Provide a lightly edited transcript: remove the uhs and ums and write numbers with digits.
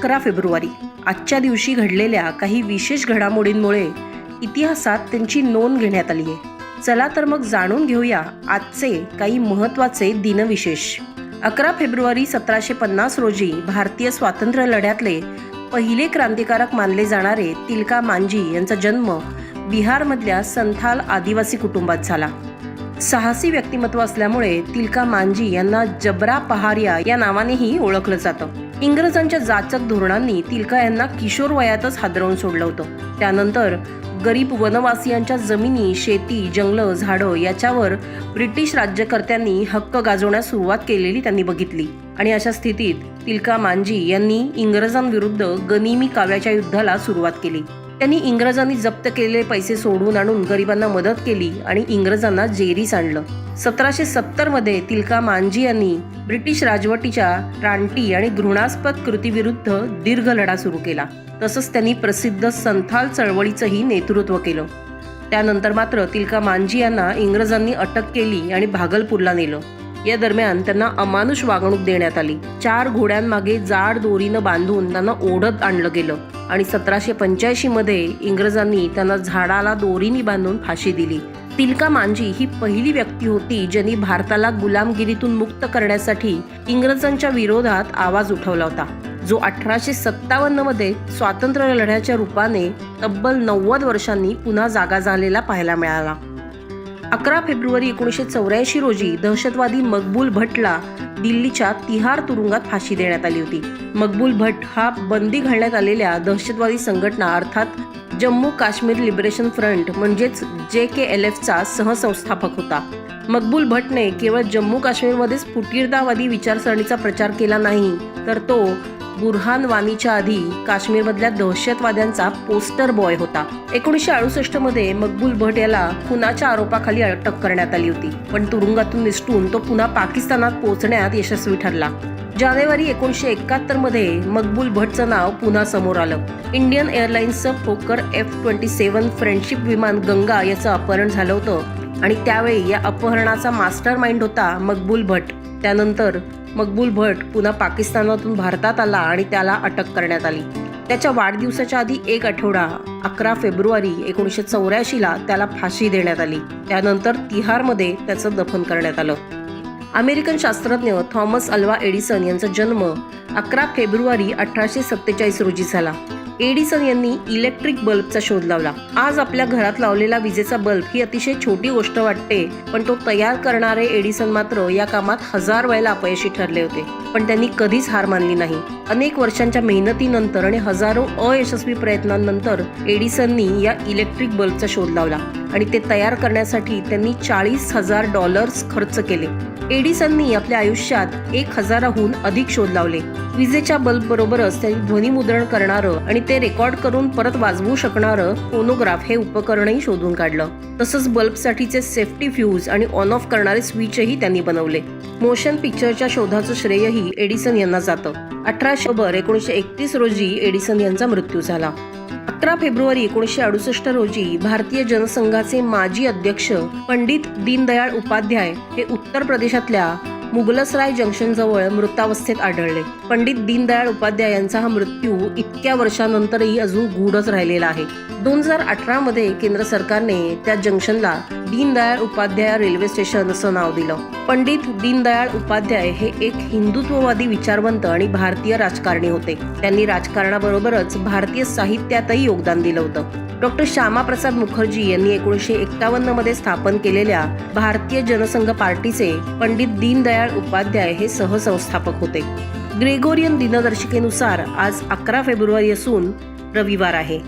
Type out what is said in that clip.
11 February आजच्या दिवशी घडलेल्या काही विशेष घडामोडींमुळे इतिहासात त्यांची नोंद घेण्यात आली आहे. चला तर मग जाणून घेऊया आजचे काही महत्त्वाचे दिनविशेष. 11 फेब्रुवारी 1750 रोजी भारतीय स्वातंत्र्य लढ्यातले पहिले क्रांतिकारक मानले जाणारे तिलका मांझी यांचा जन्म बिहारमधल्या संथाल आदिवासी कुटुंबात झाला. साहसी व्यक्तिमत्व असल्यामुळे तिलका मांझी यांना जबरा पहारिया या नावानेही ओळखलं जातं. इंग्रजांच्या जाचक धोरणांनी तिलका यांना किशोर वयातच हादरवून सोडलं होतं. त्यानंतर गरीब वनवासियांच्या जमिनी, शेती, जंगलं, झाडं याच्यावर ब्रिटिश राज्यकर्त्यांनी हक्क गाजवण्यास सुरुवात केलेली त्यांनी बघितली आणि अशा स्थितीत तिलका मांझी यांनी इंग्रजांविरुद्ध गनिमी काव्याच्या युद्धाला सुरुवात केली. त्यांनी इंग्रजांनी जप्त केलेले पैसे सोडवून आणून गरिबांना मदत केली आणि इंग्रजांना जेरीस आणलं. 1770 मध्ये तिलका मांझी यांनी ब्रिटिश राजवटीच्या रानटी आणि घृणास्पद कृतीविरुद्ध दीर्घ लढा सुरू केला. तसंच त्यांनी प्रसिद्ध संथाल चळवळीचंही नेतृत्व केलं. त्यानंतर मात्र तिलका मांझी यांना इंग्रजांनी अटक केली आणि भागलपूरला नेलं. या दरम्यान त्यांना अमानुष वागणूक देण्यात आली. 4 घोड्यांमागे जाड दोरीनं बांधून त्यांना ओढत आणलं गेलं आणि 1785 मध्ये इंग्रजांनी त्यांना झाडाला दोरीनी बांधून फाशी दिली. तिलका मांझी ही पहिली व्यक्ती होती ज्यांनी भारताला गुलामगिरीतून मुक्त करण्यासाठी इंग्रजांच्या विरोधात आवाज उठवला होता, जो 1857 मध्ये स्वातंत्र्य लढ्याच्या रूपाने तब्बल 90 वर्षांनी पुन्हा जागा झालेला पाहायला मिळाला. 11 फेब्रुवारी 1984 रोजी दहशतवादी मकबूल भट्टला दिल्लीच्या तिहार तुरुंगात फाशी देण्यात आली होती. मकबूल भट्ट हा बंदी घालण्यात आलेल्या दहशतवादी संघटना अर्थात जम्मू काश्मीर लिबरेशन फ्रंट म्हणजेच JKLFचा सहसंस्थापक होता. मकबूल भट्टने केवळ जम्मू काश्मीरमध्येच फुटीरतावादी विचारसरणीचा प्रचार केला नाही, तर तो बुरहान वानीच्या आधी काश्मीरमधल्या दहशतवाद्यांचा पोस्टर बॉय होता. 1968 मध्ये मकबूल भट्ट याला खुनाच्या आरोपाखाली अटक करण्यात आली होती, पण तुरुंगातून निसटून तो पुन्हा पाकिस्तानात पोहोचण्यात यशस्वी ठरला. जानेवारी 1971 मध्ये मकबूल भट्टचं नाव पुन्हा समोर आलं. इंडियन एअरलाइन्सचं फोकर F-27 फ्रेंडशिप विमान गंगा याचं अपहरण झालं होतं आणि त्यावेळी या अपहरणाचा मास्टर माइंड होता मकबूल भट्ट. त्यानंतर मकबूल भट्ट पुन्हा पाकिस्तानातून भारतात आला आणि त्याला अटक करण्यात आली. त्याच्या वाढदिवसाच्या आधी 1 आठवडा 11 फेब्रुवारी 1984 ला त्याला फाशी देण्यात आली. त्यानंतर तिहारमध्ये त्याचं दफन करण्यात आलं. अमेरिकन शास्त्रज्ञ थॉमस अल्वा एडिसन यांचा जन्म 11 फेब्रुवारी 1847 रोजी झाला. एडिसन यांनी इलेक्ट्रिक बल्बचा शोध लावला. आज आपल्या घरात लावलेला विजेचा बल्ब ही अतिशय छोटी गोष्ट वाटते, पण तो तयार करणारे एडिसन मात्र या कामात 1000 वेळेला अपयशी ठरले होते. पण त्यांनी कधीच हार मानली नाही. अनेक वर्षांच्या मेहनतीनंतर आणि हजारो अयशस्वी प्रयत्नांनंतर एडिसननी या इलेक्ट्रिक बल्बचा शोध लावला आणि ते तयार करण्यासाठी त्यांनी $40,000 खर्च केले. एडिसननी आपल्या आयुष्यात 1000हून अधिक शोध लावले. विजेच्या बल्ब बरोबरच त्यांनी ध्वनिमुद्रण करणारं आणि ते रेकॉर्ड करून परत वाजवू शकणारं फोनोग्राफ हे उपकरणही शोधून काढलं. तसंच बल्बसाठीचे सेफ्टी फ्यूज आणि ऑन ऑफ करणारे स्विचही त्यांनी बनवले. मोशन पिक्चरच्या शोधाचं श्रेयही एडिसन यांना जातं. 18 ऑक्टोबर 1931 रोजी एडिसन यांचा मृत्यू झाला. 11 फेब्रुवारी 1968 रोजी भारतीय जनसंघाचे माजी अध्यक्ष पंडित दीनदयाळ उपाध्याय हे उत्तर प्रदेशातल्या मुगलसराय जंक्शन जवळ मृतावस्थेत आढळले. पंडित दीनदयाळ उपाध्याय यांचा हा मृत्यू इतक्या वर्षानंतरही अजून गूढच राहिलेला आहे. 2018 मध्ये केंद्र सरकारने त्या जंक्शनला दीनदयाळ उपाध्याय रेल्वे स्टेशन असं नाव दिलं. पंडित दीनदयाळ उपाध्याय हे एक हिंदुत्ववादी विचारवंत आणि भारतीय राजकारणी होते. त्यांनी राजकारणाबरोबरच भारतीय साहित्यातही योगदान दिलं होतं. डॉक्टर श्यामाप्रसाद मुखर्जी यांनी 1951 मध्ये स्थापन केलेल्या भारतीय जनसंघ पार्टीचे पंडित दीनदयाळ उपाध्याय हे सहसंस्थापक होते. ग्रेगोरियन दिनदर्शिकेनुसार आज 11 फेब्रुवारी असून रविवार आहे.